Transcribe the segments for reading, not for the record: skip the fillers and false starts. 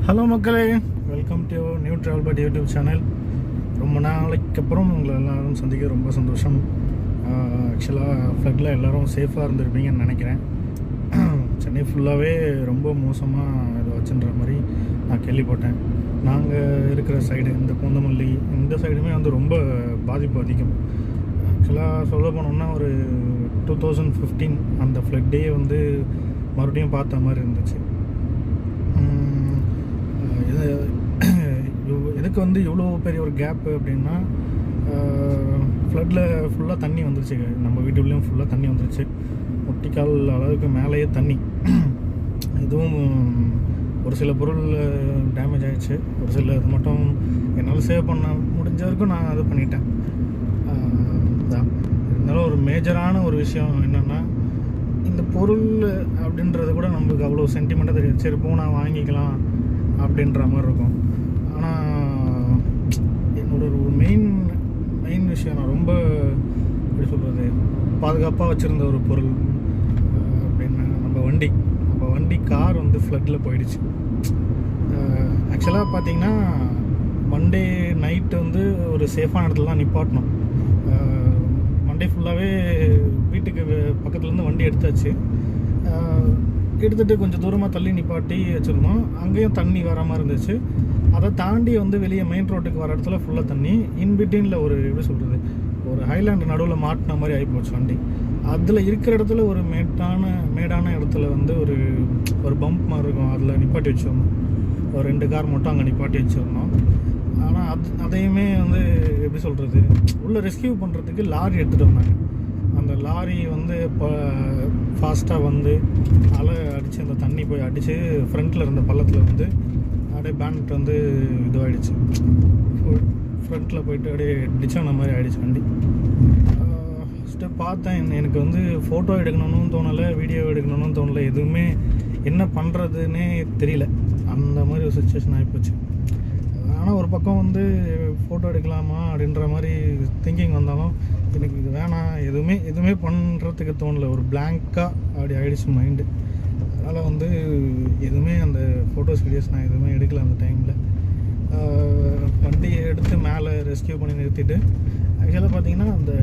Hello மக்களே, welcome to new travel but YouTube channel. ரொம்ப நாளைக்கு அப்புறம் உங்களை எல்லோரும் சந்திக்க ரொம்ப சந்தோஷம். ஆக்சுவலாக ஃப்ளட்டில் எல்லோரும் சேஃபாக இருந்திருப்பீங்கன்னு நினைக்கிறேன். சென்னை ஃபுல்லாகவே ரொம்ப மோசமாக இதை வச்சுன்ற மாதிரி நான் கேள்விப்பட்டேன். நாங்கள் இருக்கிற சைடு இந்த பூந்தமல்லி இந்த சைடுமே வந்து ரொம்ப பாதிப்பு அதிகம். ஆக்சுவலாக சொல்ல போனோம்னா ஒரு 2015 அந்த ஃப்ளட்டே வந்து மறுபடியும் பார்த்த மாதிரி இருந்துச்சு. எதுக்கு வந்து இவ்வளோ பெரிய ஒரு கேப்பு அப்படின்னா, ஃப்ளட்டில் ஃபுல்லாக தண்ணி வந்துருச்சு. நம்ம வீட்டுக்குள்ளேயும் ஃபுல்லாக தண்ணி வந்துருச்சு. முட்டிக்கால் அளவுக்கு மேலேயே தண்ணி. இதுவும் ஒரு சில பொருள் டேமேஜ் ஆகிடுச்சு. ஒரு சில இது மட்டும் என்னால் சேவ் பண்ண முடிஞ்ச வரைக்கும் நான் அது பண்ணிட்டேன். தான் இருந்தாலும் ஒரு மேஜரான ஒரு விஷயம் என்னென்னா, இந்த பொருள் அப்படின்றது கூட நம்மளுக்கு அவ்வளோ சென்டிமெண்ட்டாக தெரியாது. சரி போனால் வாங்கிக்கலாம் அப்படின்ற மாதிரி இருக்கும். ஆனால் என்னோட ஒரு மெயின் விஷயம், நான் ரொம்ப எப்படி சொல்கிறது, பாதுகாப்பாக வச்சுருந்த ஒரு பொருள் அப்படின்னா நம்ம வண்டி கார் வந்து ஃப்ளட்டில் போயிடுச்சு. ஆக்சுவலாக பார்த்திங்கன்னா மண்டே நைட்டு வந்து ஒரு சேஃபான இடத்துல தான் நிப்பாட்டணும். மண்டே ஃபுல்லாகவே வீட்டுக்கு பக்கத்துலேருந்து வண்டி எடுத்தாச்சு. எடுத்துகிட்டு கொஞ்சம் தூரமாக தள்ளி நிப்பாட்டி வச்சுருந்தோம். அங்கேயும் தண்ணி வர மாதிரி இருந்துச்சு. அதை தாண்டி வந்து வெளியே மெயின் ரோட்டுக்கு வர இடத்துல ஃபுல்லாக தண்ணி. இன்பிட்வீனில் ஒரு எப்படி சொல்கிறது, ஒரு ஹைலாண்டு நடுவில் மாட்டின மாதிரி ஆகிப்போச்சு வண்டி. அதில் இருக்கிற இடத்துல ஒரு மேடான இடத்துல வந்து ஒரு பம்ப் மாதிரி இருக்கும், அதில் நிப்பாட்டி வச்சுருந்தோம். ஒரு 2 கார் மட்டும் அங்கே நிப்பாட்டி வச்சுருந்தோம். ஆனால் அதையுமே வந்து எப்படி சொல்கிறது, உள்ளே ரெஸ்கியூ பண்ணுறதுக்கு லாரி எடுத்துகிட்டு வந்தாங்க. அந்த லாரி வந்து இப்போ ஃபாஸ்ட்டாக வந்து அலை அடித்து அந்த தண்ணி போய் அடித்து ஃப்ரண்ட்டில் இருந்த பள்ளத்தில் வந்து அப்படியே பேண்ட் வந்து இதுவாகிடுச்சு. ஃப்ரண்ட்டில் போயிட்டு அப்படியே டிச்சான மாதிரி ஆகிடுச்சு வண்டி. ஃபஸ்ட்டு பார்த்தேன், எனக்கு வந்து ஃபோட்டோ எடுக்கணும்னு தோணலை, வீடியோ எடுக்கணும்னு தோணலை, எதுவுமே என்ன பண்ணுறதுன்னே தெரியல. அந்த மாதிரி ஒரு சுச்சுவேஷன் ஆகிப்போச்சு. ஆனால் ஒரு பக்கம் வந்து ஃபோட்டோ எடுக்கலாமா அப்படின்ற மாதிரி திங்கிங் வந்தாலும் எனக்கு இது வேணாம், எதுவுமே பண்ணுறதுக்கு தோணலை. ஒரு பிளாங்காக அப்படி ஆகிடுச்சு மைண்டு. அதனால் வந்து எதுவுமே அந்த ஃபோட்டோஸ் வீடியோஸ் நான் எதுவுமே எடுக்கல அந்த டைமில். வண்டியை எடுத்து மேலே ரெஸ்கியூ பண்ணி நிறுத்திட்டு, ஆக்சுவலாக பார்த்தீங்கன்னா அந்த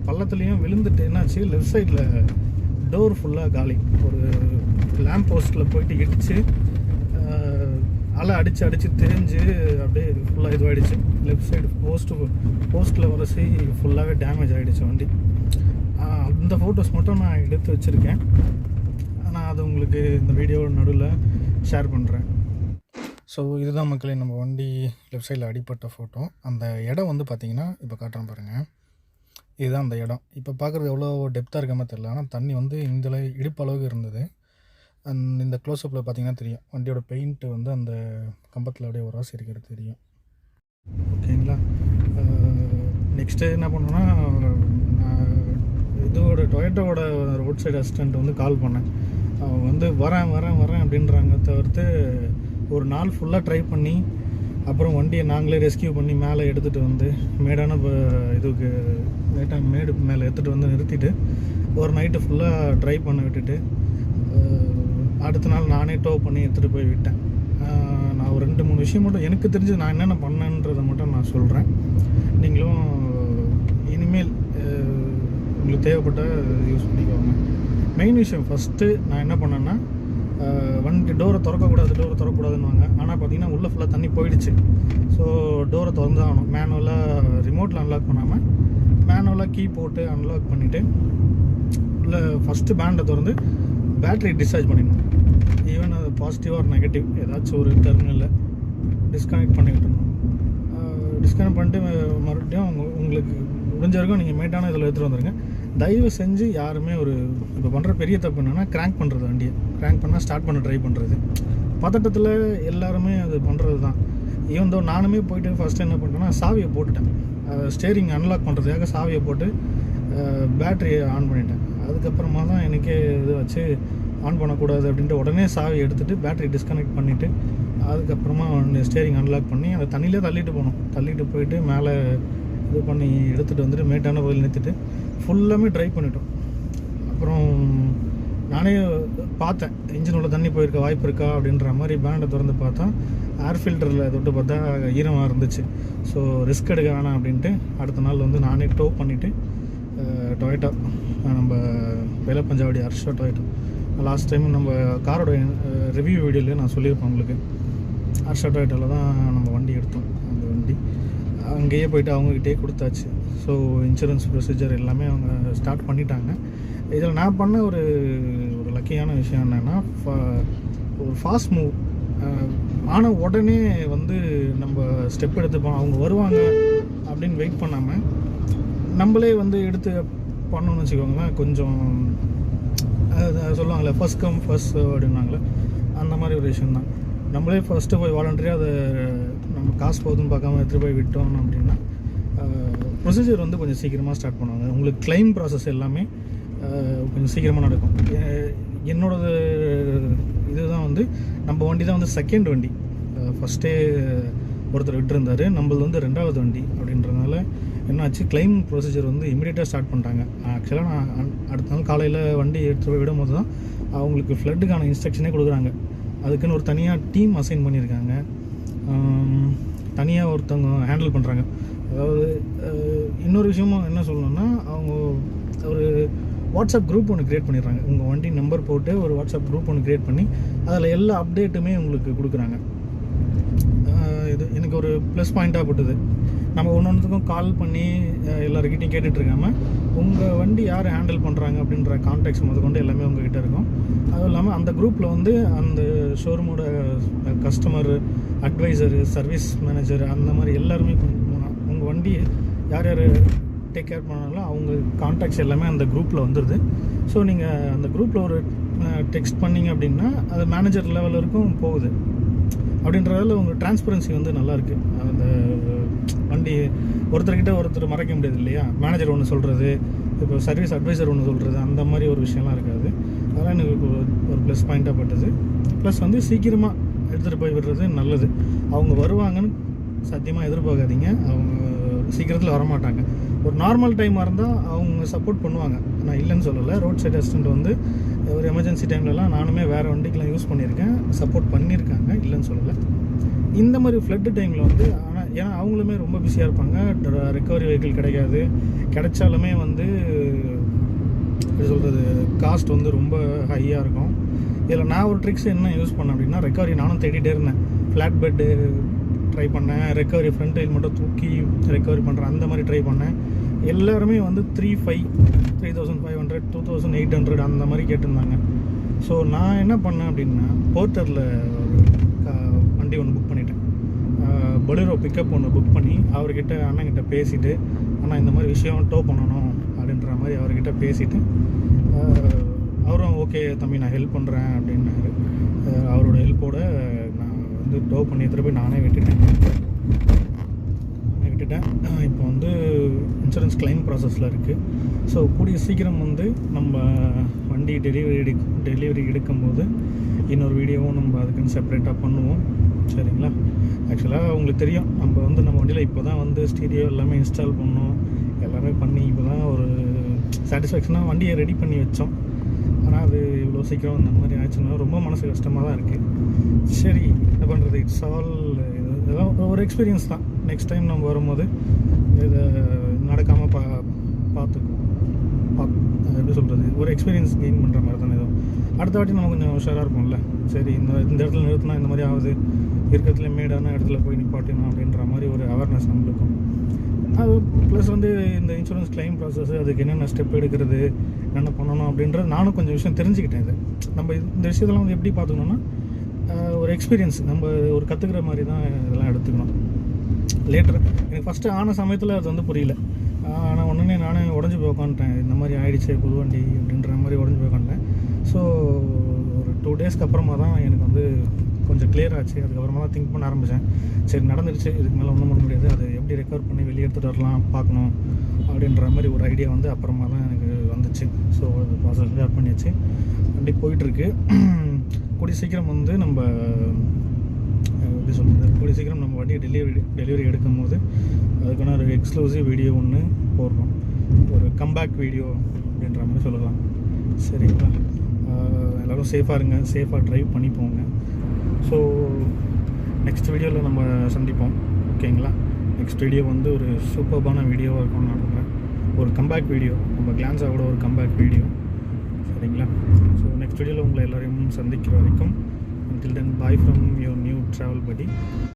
பள்ளத்துலேயும் விழுந்துட்டு என்னாச்சு, லெஃப்ட் சைடில் டோர் ஃபுல்லாக காலி. ஒரு லேம்ப் போஸ்ட்டில் போயிட்டு இடித்து அலை அடித்து தெரிஞ்சு அப்படியே ஃபுல்லாக இதுவாகிடுச்சு. லெஃப்ட் சைடு போஸ்ட்டில் வரசி ஃபுல்லாகவே டேமேஜ் ஆகிடுச்சு வண்டி. அந்த ஃபோட்டோஸ் மட்டும் நான் எடுத்து வச்சுருக்கேன். நான் அது உங்களுக்கு இந்த வீடியோ நடுவில் ஷேர் பண்ணுறேன். ஸோ இதுதான் மக்களே நம்ம வண்டி லெஃப்ட் சைடில் அடிப்பட்ட ஃபோட்டோ. அந்த இடம் வந்து பார்த்திங்கன்னா இப்போ காட்டுறேன் பாருங்கள். இதுதான் அந்த இடம். இப்போ பார்க்குறது எவ்வளோ டெப்த்தாக இருக்க மாதிரி தெரியல, ஆனால் தண்ணி வந்து இந்த இடுப்பு அளவுக்கு இருந்தது. இந்த க்ளோஸ்அப்பில் பார்த்திங்கன்னா தெரியும், வண்டியோட பெயிண்ட்டு வந்து அந்த கம்பத்தில் அப்படியே ஒரு ராசி இருக்கிறது தெரியும். ஓகேங்களா. நெக்ஸ்ட்டு என்ன பண்ணோன்னா, இதோட டொயேட்டோட ரோட் சைடு அசிஸ்டண்ட் வந்து கால் பண்ணேன். அவங்க வந்து வரேன் அப்படின்றாங்க. தவிர்த்து ஒரு நாள் ஃபுல்லாக ட்ரை பண்ணி அப்புறம் வண்டியை நாங்களே ரெஸ்கியூ பண்ணி மேலே எடுத்துகிட்டு வந்து மேடான இதுக்கு மேடு மேலே எடுத்துகிட்டு வந்து நிறுத்திட்டு ஒரு நைட்டு ஃபுல்லாக ட்ரை பண்ண விட்டுட்டு அடுத்த நாள் நானே டோ பண்ணி எடுத்துகிட்டு போய் விட்டேன். நான் ஒரு 2-3 விஷயம் மட்டும் எனக்கு தெரிஞ்சு நான் என்னென்ன பண்ணேன்றதை மட்டும் நான் சொல்கிறேன். நீங்களும் இனிமேல் உங்களுக்கு தேவைப்பட்ட யூஸ் பண்ணிக்கோங்க. மெயின் விஷயம் ஃபஸ்ட்டு நான் என்ன பண்ணேன்னா, வண்டி டோரை திறக்கக்கூடாதுன்னுவாங்க. ஆனால் பார்த்திங்கன்னா உள்ளே ஃபுல்லாக தண்ணி போயிடுச்சு. ஸோ டோரை திறந்து ஆகணும். மேனுவலாக ரிமோட்டில் அன்லாக் பண்ணாமல் மேனுவலாக கீ போட்டு அன்லாக் பண்ணிவிட்டு உள்ளே ஃபஸ்ட்டு பேண்டை திறந்து பேட்ரி டிஸ்சார்ஜ் பண்ணிடணும். ஈவன் அது பாசிட்டிவாக ஒரு நெகட்டிவ் ஏதாச்சும் ஒரு டெர்மினலில் டிஸ்கனெக்ட் பண்ணிக்கிட்டணும். டிஸ்கனெக்ட் பண்ணிட்டு மறுபடியும் உங்களுக்கு முடிஞ்ச வரைக்கும் நீங்கள் மேட்டான இதில் எடுத்துகிட்டு வந்துடுங்க. தயவு செஞ்சு யாருமே இப்போ பண்ணுற பெரிய தப்பு என்னென்னா, கிராங்க் பண்ணுறது. வண்டியை கிராங்க் பண்ணால் ஸ்டார்ட் பண்ண ட்ரை பண்ணுறது. பதட்டத்தில் எல்லாருமே அது பண்ணுறது தான். ஈவன் தோ நானுமே போய்ட்டு ஃபஸ்ட்டு என்ன பண்ணிட்டேன்னா, சாவியை போட்டுட்டேன். ஸ்டேரிங் அன்லாக் பண்ணுறதுக்காக சாவியை போட்டு பேட்ரியை ஆன் பண்ணிட்டேன். அதுக்கப்புறமா தான் எனக்கே இது வச்சு ஆன் பண்ணக்கூடாது அப்படின்ட்டு உடனே சாவி எடுத்துகிட்டு பேட்ரி டிஸ்கனெக்ட் பண்ணிவிட்டு அதுக்கப்புறமா ஸ்டேரிங் அன்லாக் பண்ணி அந்த தண்ணியிலே தள்ளிட்டு போயிட்டு மேலே இது பண்ணி எடுத்துகிட்டு வந்துட்டு மேட்டான பகுதியில் நிறுத்திட்டு ஃபுல்லாமே ட்ரை பண்ணிட்டோம். அப்புறம் நானே பார்த்தேன் இன்ஜின் உள்ள தண்ணி போயிருக்க வாய்ப்பு இருக்கா அப்படின்ற மாதிரி பேண்டை திறந்து பார்த்தா ஏர் ஃபில்டரில் தொட்டு பார்த்தா ஈரமாக இருந்துச்சு. ஸோ ரிஸ்க் எடுக்க வேணாம் அப்படின்ட்டு அடுத்த நாள் வந்து நானே டோ பண்ணிவிட்டு டொயோட்டா நம்ம Velappanchavadi Harsha Toyota last time நம்ம காரோட ரிவ்யூ வீடியோவில் நான் சொல்லியிருப்பேன் உங்களுக்கு. ஹர்ஷா டொயோட்டாவில் தான் நம்ம வண்டி எடுத்தோம். அந்த வண்டி அங்கேயே போய்ட்டு அவங்கக்கிட்டே கொடுத்தாச்சு. ஸோ இன்சூரன்ஸ் ப்ரொசீஜர் எல்லாமே அவங்க ஸ்டார்ட் பண்ணிட்டாங்க. இதில் நான் பண்ண ஒரு லக்கியான விஷயம் என்னென்னா ஒரு ஃபாஸ்ட் மூவ் ஆன உடனே வந்து நம்ம ஸ்டெப் எடுத்துப்போம். அவங்க வருவாங்க அப்படின்னு வெயிட் பண்ணாமல் நம்மளே வந்து எடுத்து பண்ணணும்னு வச்சுக்கோங்களேன். கொஞ்சம் சொல்லுவாங்களே ஃபர்ஸ்ட் கம் ஃபர்ஸ்ட் அப்படின்னாங்களே, அந்த மாதிரி ஒரு விஷயந்தான். நம்மளே ஃபஸ்ட்டு போய் வாலண்டரியாக அதை நம்ம காசு போகுதுன்னு பார்க்காம எடுத்துகிட்டு போய் விட்டோம் அப்படின்னா ப்ரொசீஜர் வந்து கொஞ்சம் சீக்கிரமாக ஸ்டார்ட் பண்ணுவாங்க. உங்களுக்கு கிளைம் ப்ராசஸ் எல்லாமே கொஞ்சம் சீக்கிரமாக நடக்கும். என்னோடது இதுதான் வந்து நம்ம வண்டி தான் வந்து செகண்ட் வண்டி. ஃபஸ்ட்டே ஒருத்தர் விட்டுருந்தார், நம்மளது வந்து 2வது வண்டி. அப்படின்றதுனால என்னாச்சு, கிளைம் ப்ரொசீஜர் வந்து இமீடியட்டாக ஸ்டார்ட் பண்ணிட்டாங்க. ஆக்சுவலாக நான் அடுத்த நாள் காலையில் வண்டி எடுத்துகிட்டு போய் விடும் போது தான் அவங்களுக்கு ஃப்ளட்டுக்கான இன்ஸ்ட்ரக்ஷனே கொடுக்குறாங்க. அதுக்குன்னு ஒரு தனியாக டீம் அசைன் பண்ணியிருக்காங்க, தனியாக ஒருத்தவங்க ஹேண்டில் பண்ணுறாங்க. அதாவது இன்னொரு விஷயமும் என்ன சொல்லணும்னா, அவங்க ஒரு வாட்ஸ்அப் குரூப் ஒன்று க்ரியேட் பண்ணிடுறாங்க. உங்கள் வண்டி நம்பர் போட்டு ஒரு வாட்ஸ்அப் குரூப் ஒன்று க்ரியேட் பண்ணி அதில் எல்லா அப்டேட்டுமே உங்களுக்கு கொடுக்குறாங்க. இது எனக்கு ஒரு ப்ளஸ் பாயிண்ட்டாக பட்டுது. நம்ம ஒன்றுக்கும் கால் பண்ணி எல்லாருக்கிட்டையும் கேட்டுட்ருக்காமல் உங்கள் வண்டி யார் ஹேண்டில் பண்ணுறாங்க அப்படின்ற கான்டாக்ட்ஸ் முதற்கொண்டு எல்லாமே உங்கள்கிட்ட இருக்கும். அதுவும் இல்லாமல் அந்த குரூப்பில் வந்து அந்த ஷோரூமோட கஸ்டமர் அட்வைசரு, சர்வீஸ் மேனேஜர், அந்த மாதிரி எல்லாருமே உங்கள் வண்டி யார் யார் டேக் கேர் பண்ணாங்களோ அவங்க கான்டாக்ட்ஸ் எல்லாமே அந்த குரூப்பில் வந்துடுது. ஸோ நீங்கள் அந்த குரூப்பில் ஒரு டெக்ஸ்ட் பண்ணிங்க அப்படின்னா அது மேனேஜர் லெவல் வரைக்கும் போகுது. அப்படின்றதால உங்கள் டிரான்ஸ்பரன்சி வந்து நல்லாயிருக்கு. அந்த வண்டி ஒருத்தர்கிட்ட ஒருத்தர் மறைக்க முடியாது இல்லையா. மேனேஜர் ஒன்று சொல்கிறது, இப்போ சர்வீஸ் அட்வைசர் ஒன்று சொல்கிறது, அந்த மாதிரி ஒரு விஷயம்லாம் இருக்காது. அதெல்லாம் எனக்கு ஒரு ப்ளஸ் பாயிண்ட்டாக பட்டுது. ப்ளஸ் வந்து சீக்கிரமாக எடுத்துகிட்டு போய் விடுறது நல்லது. அவங்க வருவாங்கன்னு சத்தியமாக எதிர்பார்க்காதீங்க. அவங்க சீக்கிரத்தில் வரமாட்டாங்க. ஒரு நார்மல் டைமாக இருந்தால் அவங்க சப்போர்ட் பண்ணுவாங்க, நான் இல்லைன்னு சொல்லலை. ரோட் சைடு அசிஸ்டண்ட் வந்து ஒரு எமர்ஜென்சி டைம்லலாம் நானுமே வேறு வண்டிக்கெலாம் யூஸ் பண்ணியிருக்கேன், சப்போர்ட் பண்ணியிருக்காங்க, இல்லைன்னு சொல்லலை. இந்த மாதிரி ஃப்ளட்டு டைமில் வந்து ஆனால் ஏன்னா அவங்களுமே ரொம்ப பிஸியாக இருப்பாங்க, ரெக்கவரி வெஹிக்கிள் கிடைக்காது. கிடைச்சாலுமே வந்து எப்படி சொல்கிறது, காஸ்ட் வந்து ரொம்ப ஹையாக இருக்கும். இதில் நான் ஒரு ட்ரிக்ஸ் என்ன யூஸ் பண்ணேன் அப்படின்னா, ரெக்கவரி நானும் தேடிகிட்டே இருந்தேன். ஃப்ளாட் பெட்டு ட்ரை பண்ணேன், ரெக்கவரி ஃப்ரண்ட் வீல் மட்டும் தூக்கி ரெக்கவரி பண்ணுறேன், அந்த மாதிரி ட்ரை பண்ணேன். எல்லாருமே வந்து 3,500 2,800 அந்த மாதிரி கேட்டிருந்தாங்க. ஸோ நான் என்ன பண்ணேன் அப்படின்னா, போர்ட்டரில் வண்டி ஒன்று புக் பண்ணிட்டேன். பொலேரோ பிக்கப் ஒன்று புக் பண்ணி அவர்கிட்ட அண்ணன்கிட்ட பேசிவிட்டு, ஆனால் இந்த மாதிரி விஷயம் டோ பண்ணணும் அப்படின்ற மாதிரி அவர்கிட்ட பேசிவிட்டு, அவரும் ஓகே தம்பி நான் ஹெல்ப் பண்ணுறேன் அப்படின்னாரு. அவரோட ஹெல்ப்போடு நான் வந்து டோ பண்ணி எடுத்துகிட்டு போய் நானே விட்டுட்டேன். இப்போ வந்து இன்சூரன்ஸ் கிளைம் ப்ராசஸில் இருக்குது. ஸோ கூடிய சீக்கிரம் வந்து நம்ம வண்டி டெலிவரி எடுக்கும்போது இன்னொரு வீடியோவும் நம்ம அதுக்குன்னு செப்பரேட்டாக பண்ணுவோம், சரிங்களா. ஆக்சுவலாக உங்களுக்கு தெரியும், நம்ம வந்து நம்ம வண்டியில் இப்போ தான் வந்து ஸ்டீரியோ எல்லாமே இன்ஸ்டால் பண்ணோம், எல்லாமே பண்ணி இப்போ தான் ஒரு சாட்டிஸ்ஃபேக்ஷனாக வண்டியை ரெடி பண்ணி வச்சோம். ஆனால் அது இவ்வளோ சீக்கிரம் இந்த மாதிரி ஆச்சுன்னா ரொம்ப மனசு கஷ்டமாக தான் இருக்குது. சரி, என்ன பண்ணுறது, இட்ஸ் ஆல் இதெல்லாம் ஒரு எக்ஸ்பீரியன்ஸ் தான். நெக்ஸ்ட் டைம் நம்ம வரும்போது இதை நடக்காமல் பார்த்துக்குவோம். எப்படி சொல்கிறது, ஒரு எக்ஸ்பீரியன்ஸ் கெயின் பண்ணுற மாதிரி தானே. எதுவும் அடுத்த வாட்டி நம்ம கொஞ்சம் உஷாராக இருப்போம்ல. சரி, இந்த இடத்துல நிறுத்தினா இந்த மாதிரி ஆகுது, இருக்கிறதுல மேடான இடத்துல போய் நிப்பாட்டணும் அப்படின்ற மாதிரி ஒரு அவேர்னஸ் நம்மளுக்கும். அது ப்ளஸ் வந்து இந்த இன்சூரன்ஸ் கிளைம் ப்ராசஸ், அதுக்கு என்னென்ன ஸ்டெப் எடுக்கிறது, என்னென்ன பண்ணணும் அப்படின்றது நானும் கொஞ்சம் விஷயம் தெரிஞ்சுக்கிட்டேன். இது நம்ம இந்த விஷயத்தெல்லாம் வந்து எப்படி பார்த்துக்கணுன்னா, ஒரு எக்ஸ்பீரியன்ஸ் நம்ம ஒரு கற்றுக்கிற மாதிரி தான் இதெல்லாம் எடுத்துக்கணும். லேட்டர் எனக்கு ஃபஸ்ட்டு ஆன சமயத்தில் அது வந்து புரியல. ஆனால் உடனே நானே உடஞ்சி போய் உட்காந்துட்டேன். இந்த மாதிரி ஆகிடுச்சு புது வண்டி அப்படின்ற மாதிரி உடஞ்சி போய் உட்காந்துட்டேன். ஸோ ஒரு 2 டேஸ்க்கு அப்புறமா தான் எனக்கு வந்து கொஞ்சம் கிளியர் ஆச்சு. அதுக்கப்புறமா தான் திங்க் பண்ண ஆரம்பித்தேன். சரி நடந்துருச்சு, இதுக்கு மேலே ஒன்றும் பண்ண முடியாது, அது எப்படி ரெக்கவர் பண்ணி வெளியே எடுத்துகிட்டு வரலாம் பார்க்கணும் அப்படின்ற மாதிரி ஒரு ஐடியா வந்து அப்புறமா தான் எனக்கு வந்துச்சு. ஸோ அது ப்ராசஸ் ஸ்டார்ட் பண்ணியாச்சு, வண்டி போயிட்டுருக்கு. கூடிய சீக்கிரம் வந்து நம்ம எப்படி சொல்கிறது, கூடிய சீக்கிரம் நம்ம வண்டியை டெலிவரி எடுக்கும் போது அதுக்கான ஒரு எக்ஸ்க்ளூசிவ் வீடியோ ஒன்று போடுறோம், ஒரு கம்பேக் வீடியோ அப்படின்ற மாதிரி சொல்லலாம், சரிங்களா. எல்லோரும் சேஃபாக இருங்க, சேஃபாக ட்ரைவ் பண்ணி போங்க. ஸோ நெக்ஸ்ட் வீடியோவில் நம்ம சந்திப்போம், ஓகேங்களா? நெக்ஸ்ட் வீடியோ வந்து ஒரு சூப்பர்பான வீடியோவாக இருக்கும்னு நான் நம்புகிறேன். ஒரு கம்பேக் வீடியோ, நம்ம கிளான்ஸாவோட ஒரு கம்பேக் வீடியோ, சரிங்களா? ஸோ நெக்ஸ்ட் வீடியோவில் உங்களை எல்லோரையும் சந்திக்கிற வரைக்கும் until then, bye from your new travel buddy.